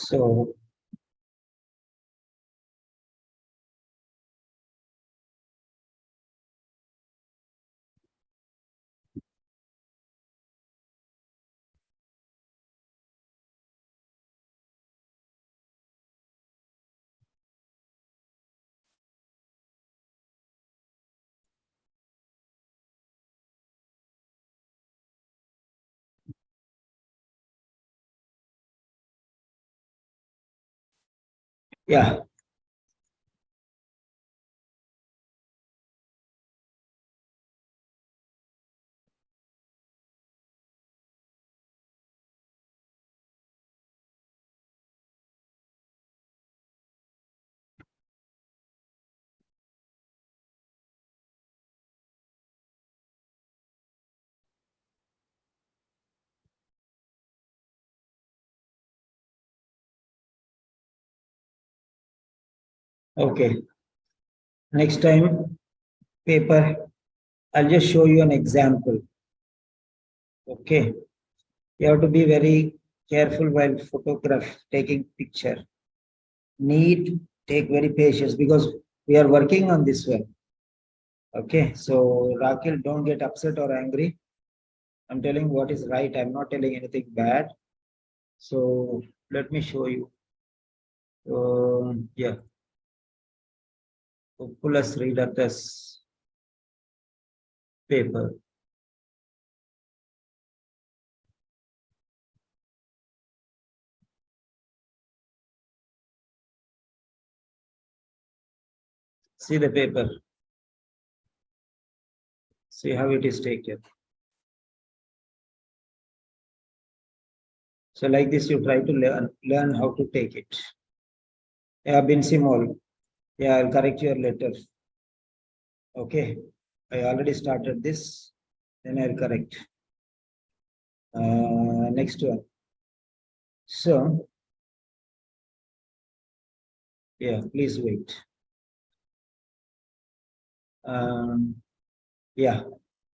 So yeah, okay. Next time, paper, I'll just show you an example. Okay. You have to be very careful while taking picture. Take very patience because we are working on this one. Okay. So Rakhil, don't get upset or angry. I'm telling what is right. I'm not telling anything bad. So let me show you. Yeah. Pull us read at this paper. See the paper. See how it is taken. So like this, you try to learn how to take it. Yeah, been small. Yeah, I'll correct your letter. Okay. I already started this. Then I'll correct. Next one. So, yeah, please wait. Yeah,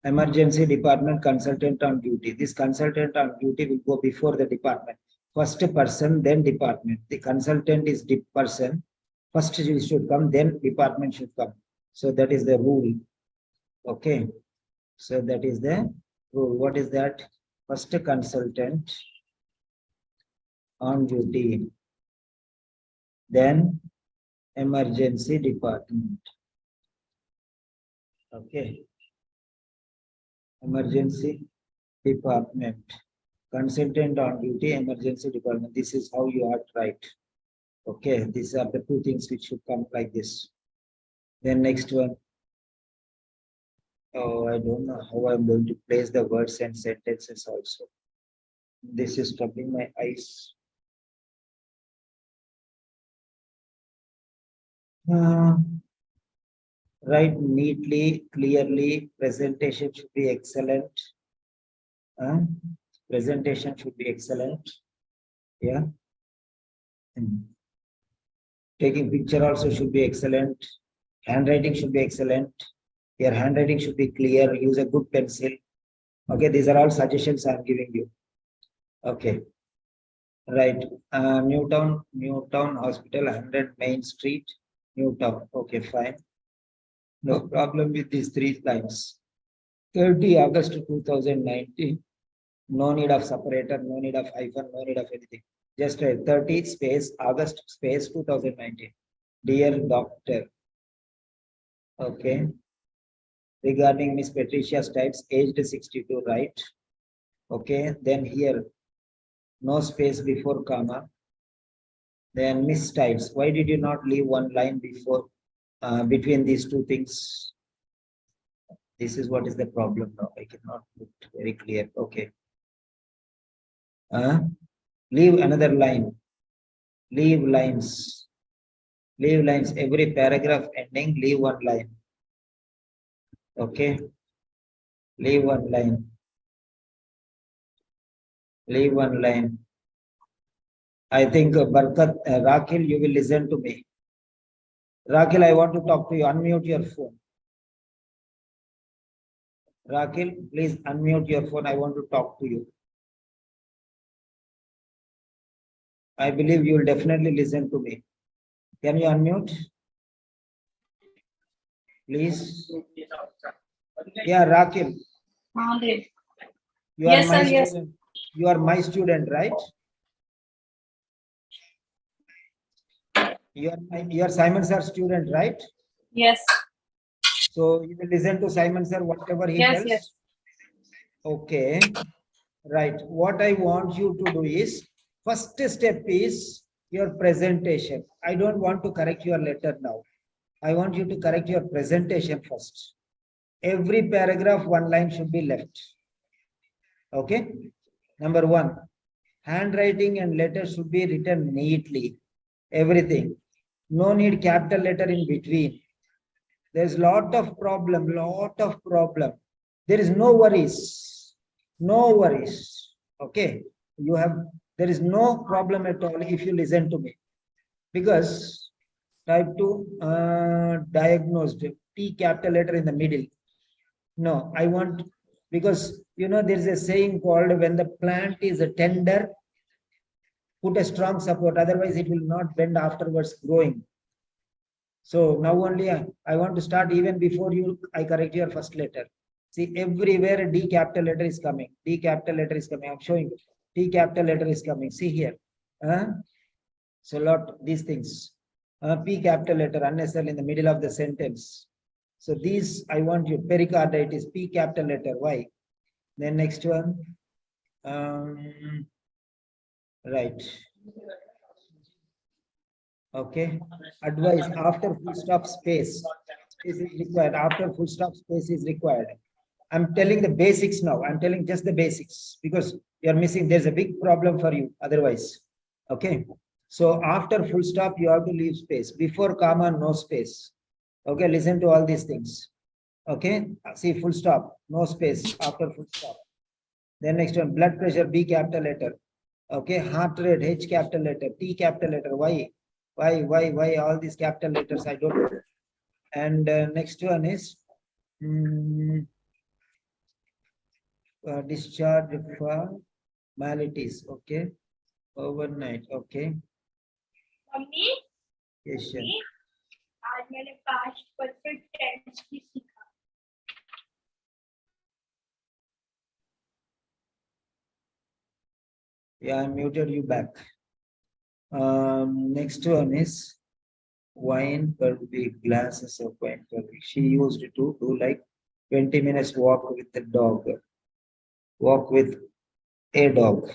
emergency department consultant on duty. This consultant on duty will go before the department. First person, then department. The consultant is the person. First should come, then department should come. So that is the rule. Okay. So that is the rule. What is that? First consultant on duty. Then emergency department. Okay. Emergency department. Consultant on duty, emergency department. This is how you are to write. Okay, these are the two things which should come like this. Then next one. Oh, I don't know how I'm going to place the words and sentences also. This is troubling my eyes. Write neatly, clearly. Presentation should be excellent. Presentation should be excellent. Yeah. Taking picture also should be excellent. Handwriting should be excellent. Your handwriting should be clear. Use a good pencil. Okay, these are all suggestions I'm giving you. Okay. Right. Newtown Hospital, 100 Main Street, Newtown. Okay, fine. No problem with these three lines. 30 August 2019. No need of separator, no need of hyphen, no need of anything. Just 30 space August space 2019. Dear doctor. Okay. Regarding Miss Patricia's types, aged 62, right? Okay. Then here, no space before comma. Then Miss types. Why did you not leave one line before between these two things? This is what is the problem now. I cannot put very clear. Okay. Leave another line. Leave lines. Leave lines. Every paragraph ending, leave one line. Okay. Leave one line. Leave one line. I think Barkat, Rakhil, you will listen to me. Rakhil, I want to talk to you. Unmute your phone. Rakhil, please unmute your phone. I want to talk to you. I believe you will definitely listen to me. Can you unmute? Please. Yeah, Rakhil. You are Yes, my sir, yes. student. You are my student, right? You are Simon sir student, right? Yes. So you will listen to Simon sir whatever he Yes, tells. yes. Okay. Right. What I want you to do is, first step is your presentation. I don't want to correct your letter now. I want you to correct your presentation first. Every paragraph, one line should be left. Okay. Number one, handwriting and letter should be written neatly. Everything. No need capital letter in between. There's lot of problem. There is no worries. No worries. Okay. There is no problem at all if you listen to me. Because type 2 diagnosed, T capital letter in the middle. No, I want, because there is a saying called, when the plant is tender, put a strong support, otherwise it will not bend afterwards growing. So now only I want to start even before I correct your first letter. See, everywhere D capital letter is coming. D capital letter is coming. I'm showing you. T capital letter is coming. See here. So these things. P capital letter unnecessarily in the middle of the sentence. So these I want you. Pericarditis, P capital letter. Why? Then next one. Right. Okay. Advice, after full stop space is required. After full stop space is required. I'm telling the basics now. I'm telling just the basics because you're missing. There's a big problem for you otherwise. Okay. So after full stop, you have to leave space. Before comma, no space. Okay. Listen to all these things. Okay. See, full stop, no space after full stop. Then next one, blood pressure, B capital letter. Okay. Heart rate, H capital letter, T capital letter. Why all these capital letters? I don't know. And next one is discharge for maladies. Okay. Overnight. Okay. Mummy Yes, sir. आज मैंने past perfect tense भी सीखा. Yeah, I muted you back. Next one is wine per week, glasses of wine per week. She used to do like 20 minutes walk with the dog. Walk with a dog.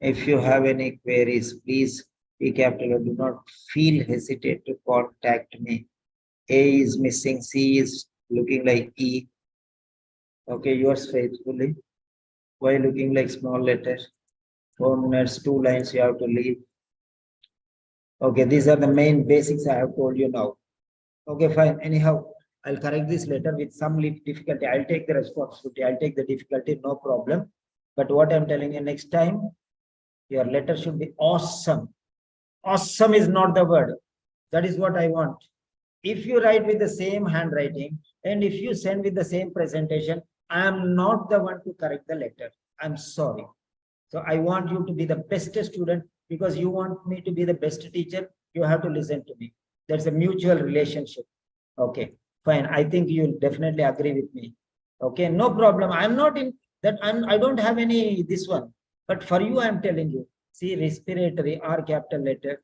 If you have any queries, please be capital. Do not feel hesitate to contact me. A is missing. C is looking like E. Okay, yours faithfully. Why looking like small letter? 4 minutes, 2 lines you have to leave. Okay, these are the main basics I have told you now. Okay, fine. Anyhow, I'll correct this letter with some difficulty. I'll take the responsibility. I'll take the difficulty, no problem. But what I'm telling you, next time, your letter should be awesome. Awesome is not the word. That is what I want. If you write with the same handwriting and if you send with the same presentation, I am not the one to correct the letter. I'm sorry. So I want you to be the best student because you want me to be the best teacher. You have to listen to me. There's a mutual relationship. Okay, fine. I think you'll definitely agree with me. Okay, no problem. I'm not in that. I don't have any this one. But for you, I'm telling you. See, respiratory R capital letter.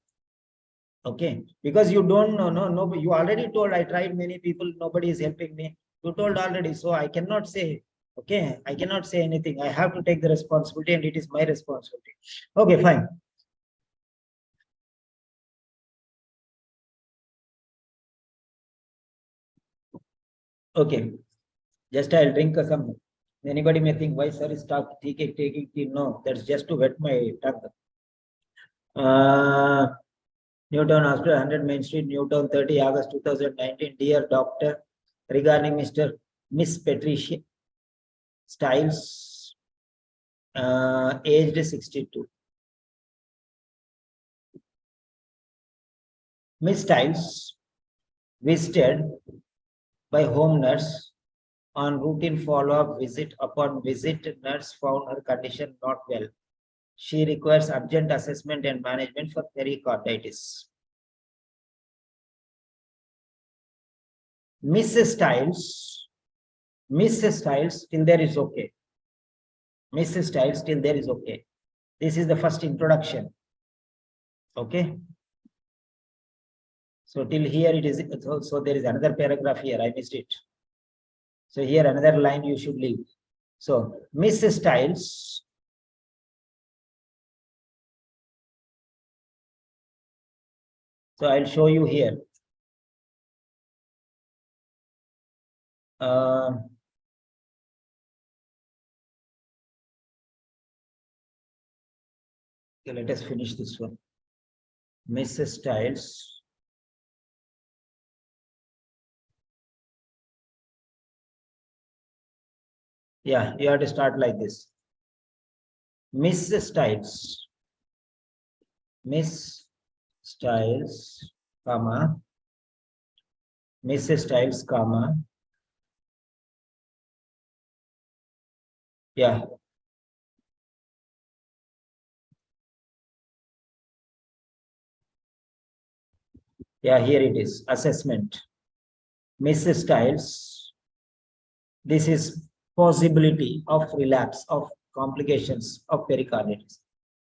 Okay, because you don't know, no, you already told. I tried many people. Nobody is helping me. You told already, so I cannot say. Okay, I cannot say anything. I have to take the responsibility, and it is my responsibility. Okay, fine. Okay, just I'll drink some. Anybody may think, why sir is taking tea? No, that's just to wet my tongue. Newtown Hospital, 100 Main Street, Newtown, 30 August 2019. Dear doctor, regarding Miss Patricia Styles, aged 62. Miss Styles visited by home nurse on routine follow-up visit. Upon visit, nurse found her condition not well. She requires urgent assessment and management for pericarditis. Mrs. Styles, till there is okay. Mrs. Styles, till there is okay. This is the first introduction. Okay. So till here it is, so there is another paragraph here, I missed it. So here another line you should leave. So Mrs. Styles, so I'll show you here. Okay, let us finish this one. Mrs. Styles. Yeah, you have to start like this. Mrs. Styles. Miss Styles, comma. Mrs. Styles, comma. Yeah. Yeah, here it is. Assessment. Mrs. Styles. This is possibility of relapse of complications of pericarditis.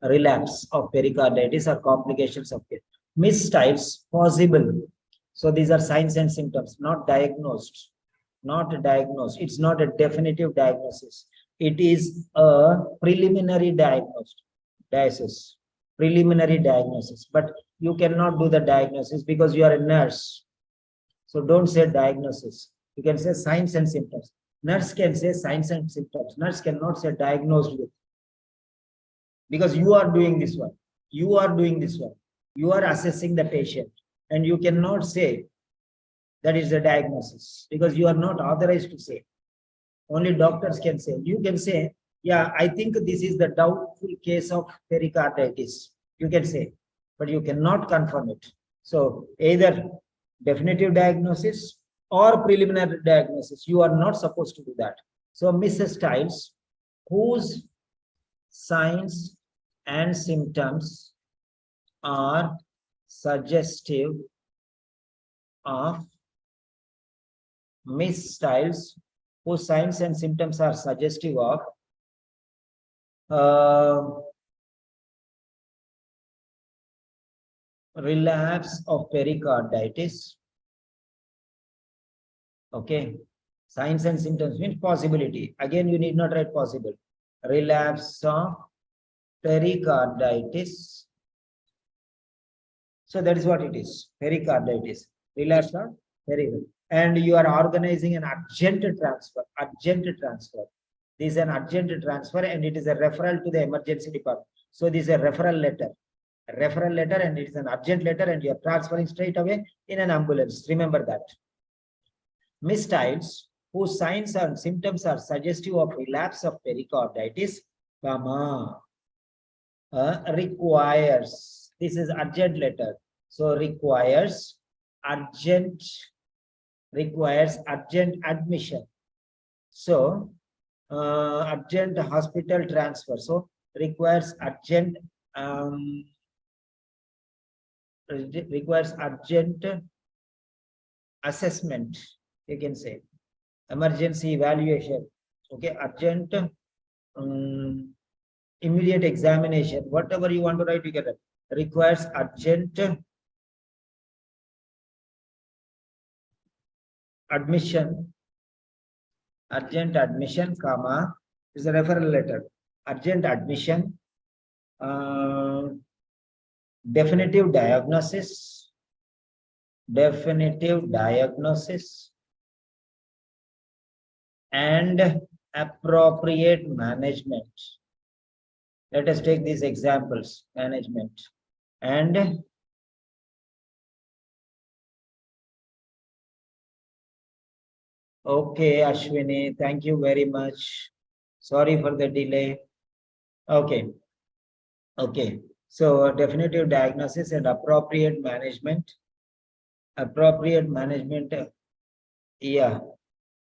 Relapse of pericarditis or complications of it. Miss Styles, possible. So these are signs and symptoms, not diagnosed. Not diagnosed. It's not a definitive diagnosis. It is a preliminary diagnosis. Preliminary diagnosis. But you cannot do the diagnosis because you are a nurse. So don't say diagnosis. You can say signs and symptoms. Nurse can say signs and symptoms. Nurse cannot say diagnosed with. Because you are doing this one. You are doing this one. You are assessing the patient. And you cannot say that is the diagnosis. Because you are not authorized to say. Only doctors can say. You can say, yeah, I think this is the doubtful case of pericarditis. You can say. But you cannot confirm it. So either definitive diagnosis or preliminary diagnosis. You are not supposed to do that. So Mrs. Styles, whose signs and symptoms are suggestive of Miss Styles, whose signs and symptoms are suggestive of relapse of pericarditis. Okay, signs and symptoms means possibility. Again, you need not write possible. Relapse of pericarditis. So that is what it is. Pericarditis. Relapse of pericarditis. And you are organizing an urgent transfer. Urgent transfer. This is an urgent transfer and it is a referral to the emergency department. So this is a referral letter. A referral letter and it is an urgent letter and you are transferring straight away in an ambulance. Remember that. Miss Styles, whose signs and symptoms are suggestive of relapse of pericarditis, comma, requires, this is urgent letter. So requires urgent admission. So urgent hospital transfer. So requires urgent assessment. You can say emergency evaluation. Okay, urgent immediate examination. Whatever you want to write together. Requires urgent admission. Urgent admission, comma, is a referral letter. Urgent admission. Definitive diagnosis. Definitive diagnosis. And appropriate management. Let us take these examples. Management. And okay, Ashwini, thank you very much. Sorry for the delay. Okay. Okay. So definitive diagnosis and appropriate management. Appropriate management. Yeah.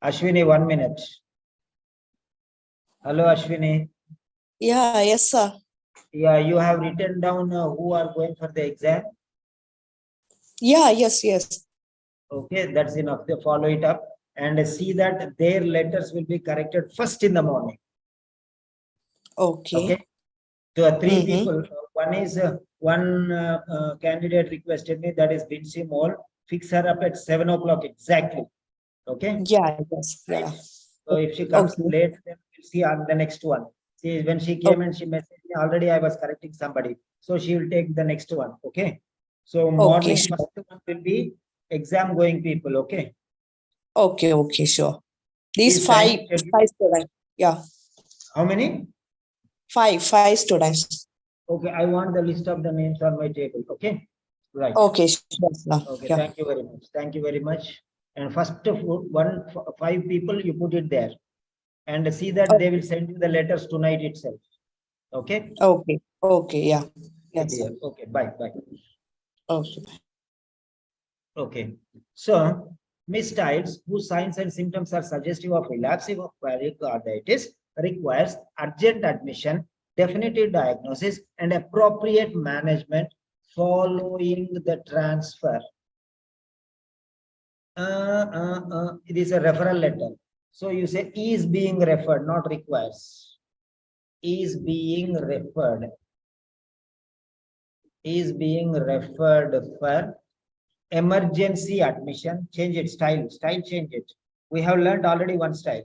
Ashwini, 1 minute. Hello, Ashwini. Yeah, yes, sir. Yeah, you have written down who are going for the exam. Yeah, yes. Okay, that's enough. They follow it up and see that their letters will be corrected first in the morning. Okay. Okay. So three Mhm. people. One is one candidate requested me, that is Binsi Mall. Fix her up at 7 o'clock exactly. Okay. Yeah, yes, yeah. So if she comes Okay. late, then we'll see on the next one. See, when she came and she messaged me, already I was correcting somebody. So she will take the next one. Okay. So morning sure. first one will be exam going people. Okay. Okay, sure. These Please time five schedule. students. Yeah, How many? five students. Okay, I want the list of the names on my table. Okay. Right. Okay, sure. Okay, Yeah. thank you very much. Thank you very much. And first of all, five people, you put it there and see that they will send you the letters tonight itself. Okay. Okay, yeah. Yes, sir. Dear. Okay, bye. Okay. Okay. So, misstyles whose signs and symptoms are suggestive of relapse of pericarditis requires urgent admission, definitive diagnosis, and appropriate management following the transfer. It is a referral letter. So you say is being referred, not requires. Is being referred. Is being referred for emergency admission. Change it, style change it. We have learned already one style.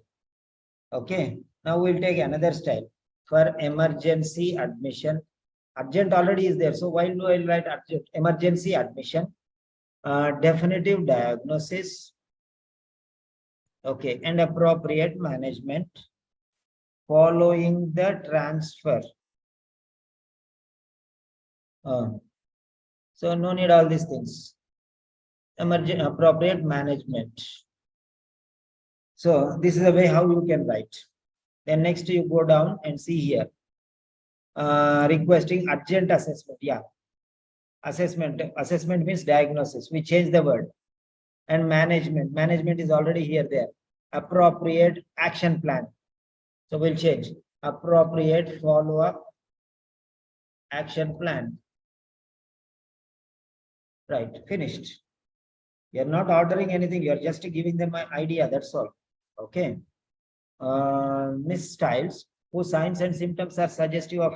Okay. Now we'll take another style for emergency admission. Urgent already is there. So why do I write urgent? Emergency admission, definitive diagnosis. Okay, and appropriate management following the transfer. So no need all these things. Appropriate management. So this is the way how you can write. Then next you go down and see here. Requesting urgent assessment. Yeah. Assessment means diagnosis. We change the word. And management. Management is already here there. Appropriate action plan. So we'll change. Appropriate follow-up action plan. Right, finished. You're not ordering anything, you're just giving them an idea, that's all. Okay. Misstyles whose signs and symptoms are suggestive of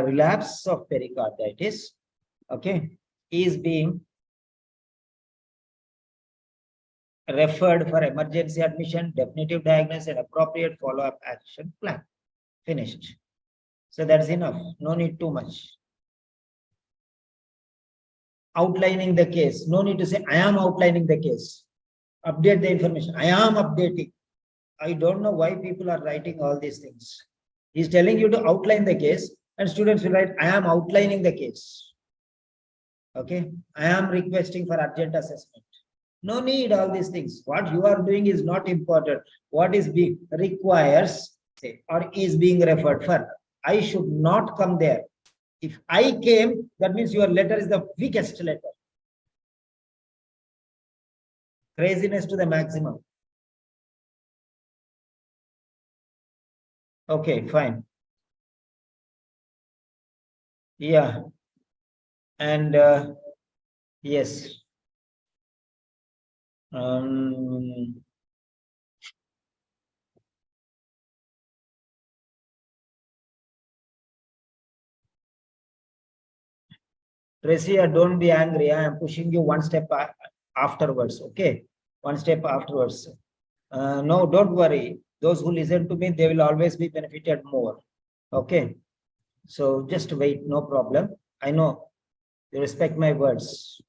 relapse of pericarditis. Okay, is being referred for emergency admission, definitive diagnosis, and appropriate follow-up action plan. Finished. So that's enough. No need too much. Outlining the case. No need to say, I am outlining the case. Update the information. I am updating. I don't know why people are writing all these things. He's telling you to outline the case, and students will write, I am outlining the case. Okay. I am requesting for urgent assessment. No need all these things. What you are doing is not important. What is being requires, say, or is being referred for. I should not come there. If I came, that means your letter is the weakest letter. Craziness to the maximum. Okay, fine. Yeah. And yes. Patricia, don't be angry. I am pushing you one step afterwards. Okay. One step afterwards. No, don't worry. Those who listen to me, they will always be benefited more. Okay. So just wait. No problem. I know you respect my words.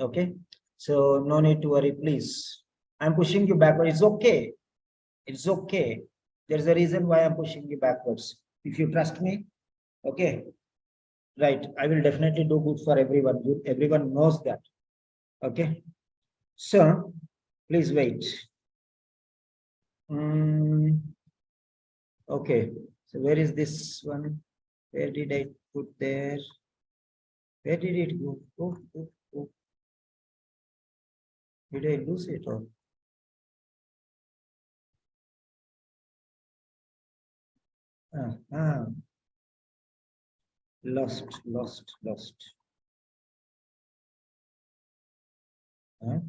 Okay. So no need to worry, please. I'm pushing you backward. It's okay. It's okay. There's a reason why I'm pushing you backwards. If you trust me, okay. Right. I will definitely do good for everyone. Everyone knows that. Okay. So please wait. Okay. So where is this one? Where did I put there? Where did it go? Oh. Did I lose it all? Lost. Huh?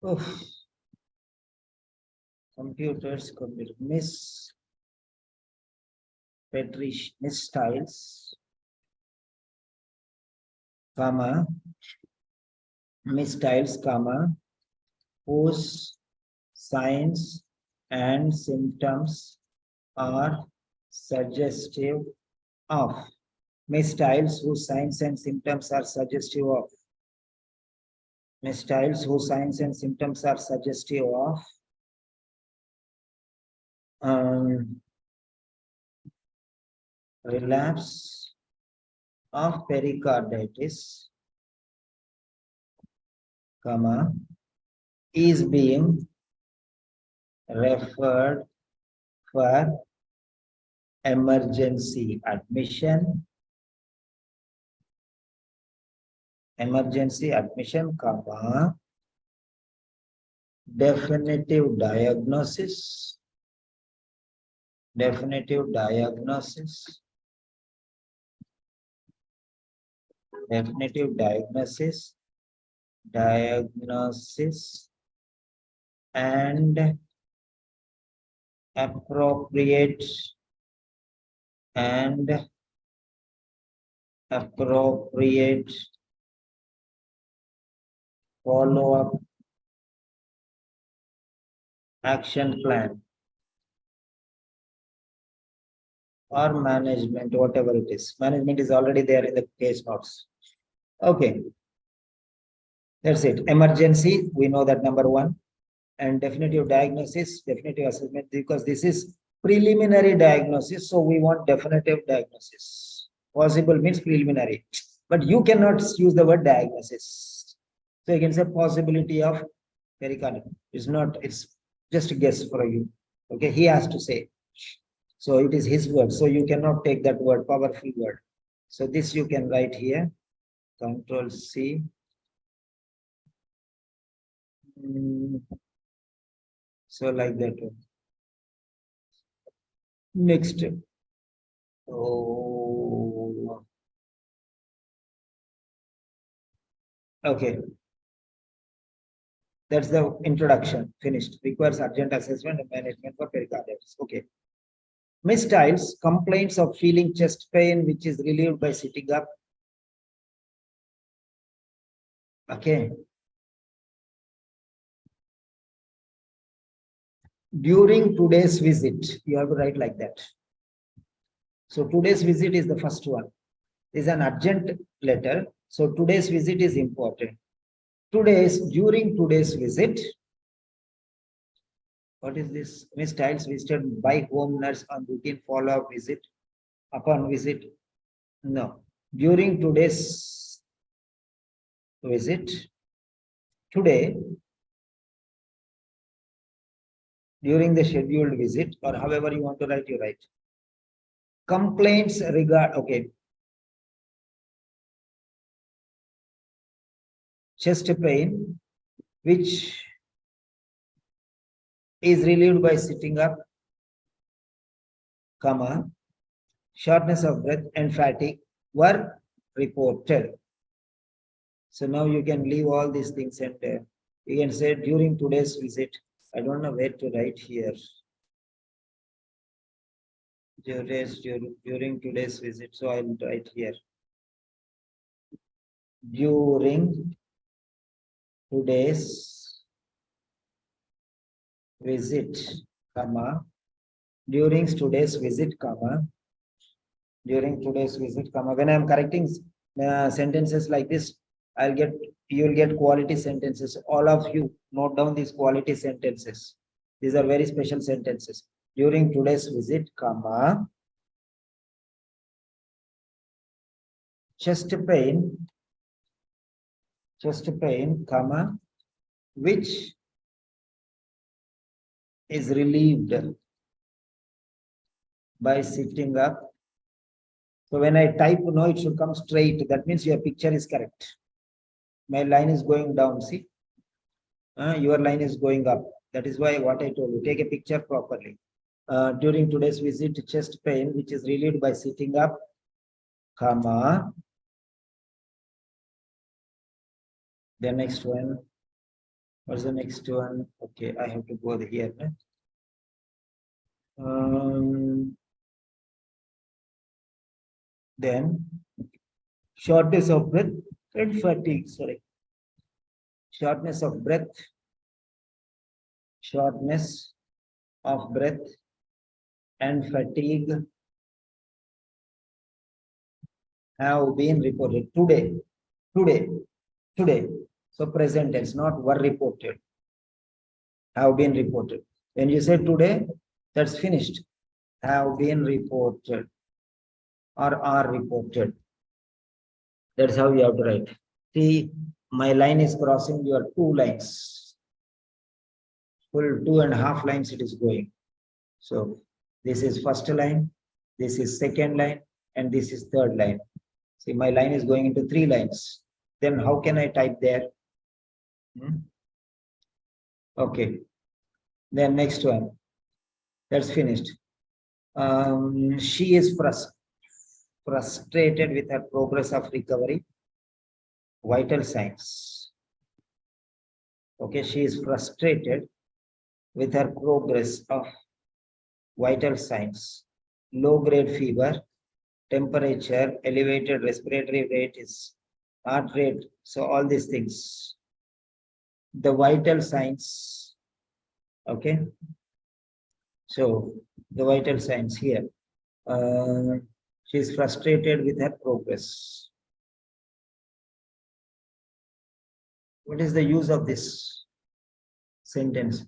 Oof. Computers, Miss Patricia, Miss Styles, comma, Miss Styles, comma, whose signs and symptoms are suggestive of. Miss Styles, whose signs and symptoms are suggestive of. Miss Styles, whose signs and symptoms are suggestive of relapse of pericarditis, comma, is being referred for emergency admission, comma, definitive diagnosis, and appropriate follow-up action plan or management, whatever it is. Management is already there in the case notes. Okay. That's it. Emergency, we know that number one. And definitive diagnosis, definitive assessment, because this is preliminary diagnosis. So we want definitive diagnosis. Possible means preliminary. But you cannot use the word diagnosis. So you can say possibility of pericarditis. It's not, it's just a guess for you. Okay, he has to say. So it is his word. So you cannot take that word, powerful word. So this you can write here. Control C. So like that one. Next. Oh. Okay. That's the introduction. Finished. Requires urgent assessment and management for pericarditis. Okay. Miss Styles complaints of feeling chest pain, which is relieved by sitting up. Okay. During today's visit, you have to write like that. So today's visit is the first one. Is an urgent letter. So today's visit is important. During today's visit, what is this? Miss Styles visited by home nurse on routine follow-up visit. Upon visit, no. During today's visit, today, during the scheduled visit, or however you want to write, you write. Complaints regard, okay. Chest pain, which is relieved by sitting up, comma, shortness of breath and fatigue were reported. So now you can leave all these things and you can say during today's visit. I don't know where to write here. During today's visit. So I'll write here. During today's visit, comma, during today's visit, comma, during today's visit, comma. When I'm correcting sentences like this, you'll get quality sentences. All of you note down these quality sentences. These are very special sentences. During today's visit, comma, chest pain, comma, which is relieved by sitting up. So when I type, no, it should come straight. That means your picture is correct. My line is going down, see? Your line is going up. That is why what I told you, take a picture properly. During today's visit, chest pain, which is relieved by sitting up, comma. The next one. What's the next one? Okay, I have to go here. Then shortness of breath and fatigue. Sorry. Shortness of breath. Shortness of breath and fatigue have been reported today. Today. So present tense, not were reported. Have been reported. When you say today, that's finished. Have been reported or are reported. That's how you have to write. See, my line is crossing your 2 lines. Full 2.5 lines it is going. So this is first line, this is second line, and this is third line. See, my line is going into 3 lines. Then how can I type there? Okay. Then next one. That's finished. She is frustrated with her progress of recovery. Vital signs. Okay, she is frustrated with her progress of vital signs. Low-grade fever, temperature, elevated respiratory rate is heart rate. So all these things. The vital signs. Okay. So the vital signs here. She is frustrated with her progress. What is the use of this sentence?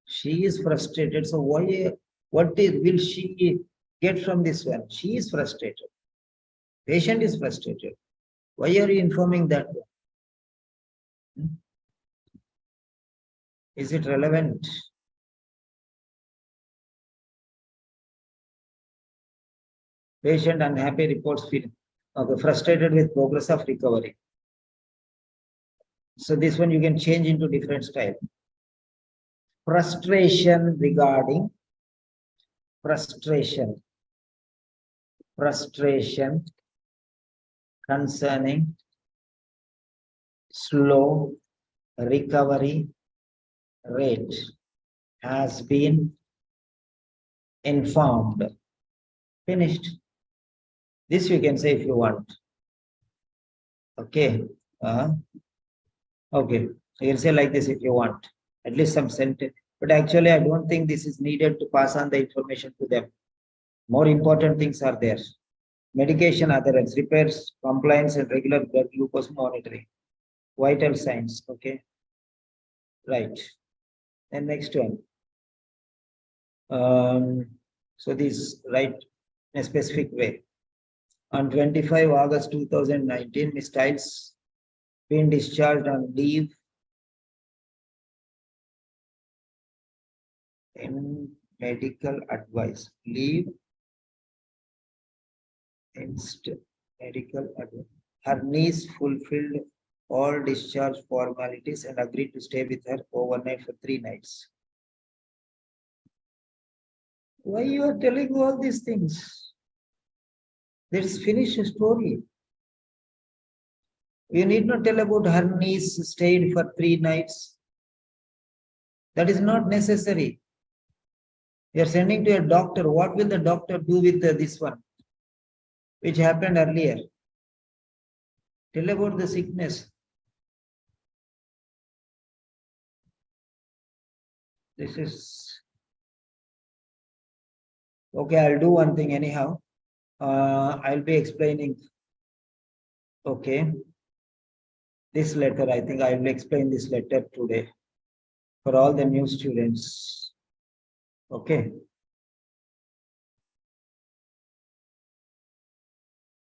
She is frustrated. So what will she get from this one? She is frustrated. Patient is frustrated. Why are you informing that one? Is it relevant? Patient unhappy reports feeling. Okay, frustrated with progress of recovery. So this one you can change into different style. Frustration regarding frustration concerning slow recovery rate has been informed. Finished. This you can say if you want. Okay. Okay. You can say like this if you want. At least some sentence. But actually, I don't think this is needed to pass on the information to them. More important things are there. Medication adherence, repairs, compliance, and regular blood glucose monitoring. Vital signs. Okay. Right. And next one. So this right in a specific way. On 25 August 2019, Ms. Stiles been discharged on leave in medical advice. Leave in medical advice. Her niece fulfilled all discharge formalities and agreed to stay with her overnight for 3 nights. Why you are telling all these things? Let's finish the story. You need not tell about her niece stayed for 3 nights. That is not necessary. You are sending to a doctor. What will the doctor do with this one, which happened earlier? Tell about the sickness. This is okay. I'll do one thing anyhow. I'll be explaining. Okay. This letter, I think I will explain this letter today for all the new students. Okay.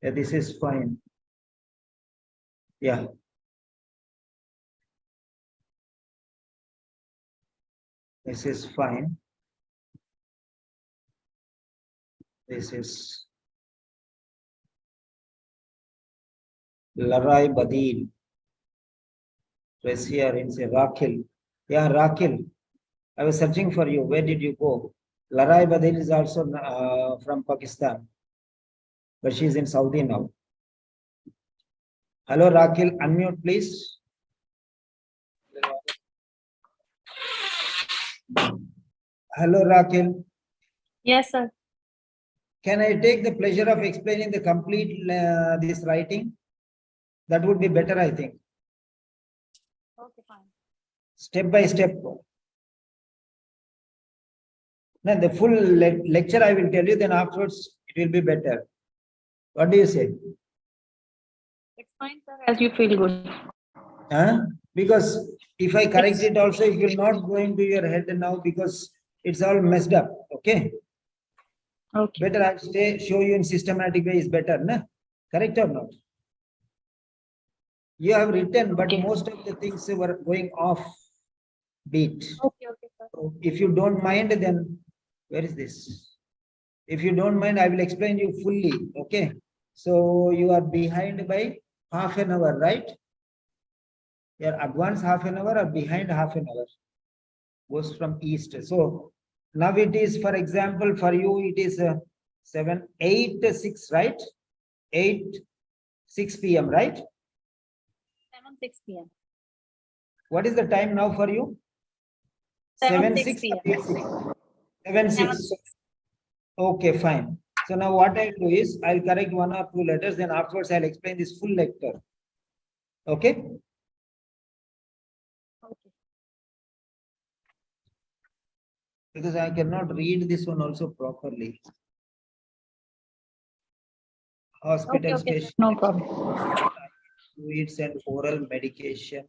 Yeah, this is fine. Yeah. This is fine. This is Larai Badil. Patricia in say Rakhil. Yeah, Rakhil. I was searching for you. Where did you go? Larai Badil is also from Pakistan, but she's in Saudi now. Hello, Rakhil. Unmute, please. Hello, Rakhil. Yes, sir. Can I take the pleasure of explaining the complete this writing? That would be better, I think. Okay, fine. Step by step. Now, the full lecture I will tell you, then afterwards it will be better. What do you say? It's fine, sir, as you feel good. Huh? Because if I correct it also, it will not go into your head now because it's all messed up. Okay. Okay. Better I'll show you in systematic way is better, na? Correct or not? You have written, but Okay. most of the things were going off beat. Okay, sir. So if you don't mind, then where is this? If you don't mind, I will explain you fully. Okay. So you are behind by half an hour, right? You are advanced half an hour or behind half an hour. Goes from east. So now it is, for example, for you, it is 6, right? 6 p.m., right? 6 p.m. What is the time now for you? 6 p.m. 6. Okay, fine. So now what I'll do is I'll correct 1 or 2 letters, then afterwards I'll explain this full lecture. Okay? Okay. Because I cannot read this one also properly. Hospital Okay, station. no problem. Fluids and oral medication,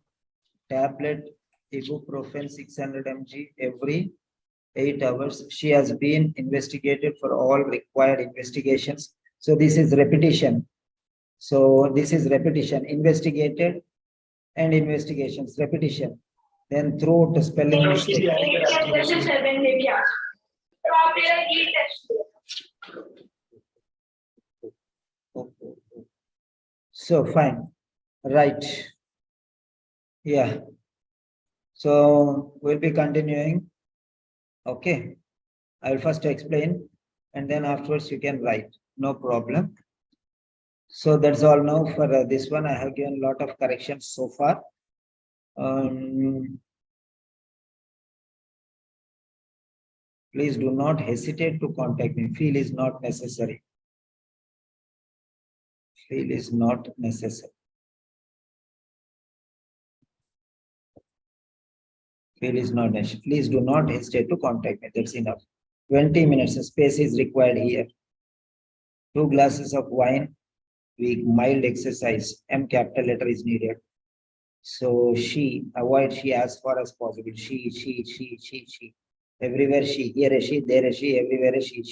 tablet, ibuprofen 600 mg every 8 hours. She has been investigated for all required investigations. So this is repetition. So this is repetition, investigated and investigations, repetition. Then through the spelling mistake. So fine, right. Yeah. So we'll be continuing. Okay. I'll first explain and then afterwards you can write. No problem. So that's all now for this one. I have given a lot of corrections so far. Please do not hesitate to contact me. Feel is not necessary. Feel is not necessary. Feel is not necessary. Please do not hesitate to contact me. That's enough. 20 minutes space is required here. 2 glasses of wine. Weak, mild exercise. M capital letter is needed. So she, avoid she as far as possible. She. Everywhere she, here is she, there is she, everywhere is she.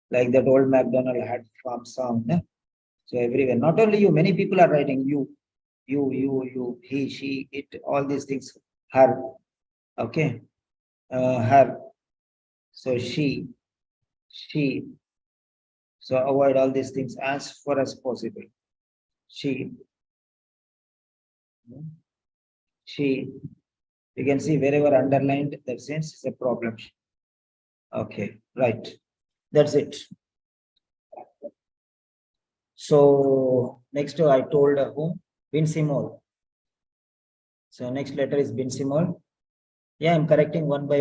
Like that old MacDonald had farm song. No? So everywhere, not only you, many people are writing you, he, she, it, all these things, her. Okay. Her. So she. So avoid all these things as far as possible. She. You can see wherever underlined, that sense is a problem. Okay, right. That's it. So next I told whom? Binsimol. So next letter is Binsimol. Yeah, I'm correcting one by one.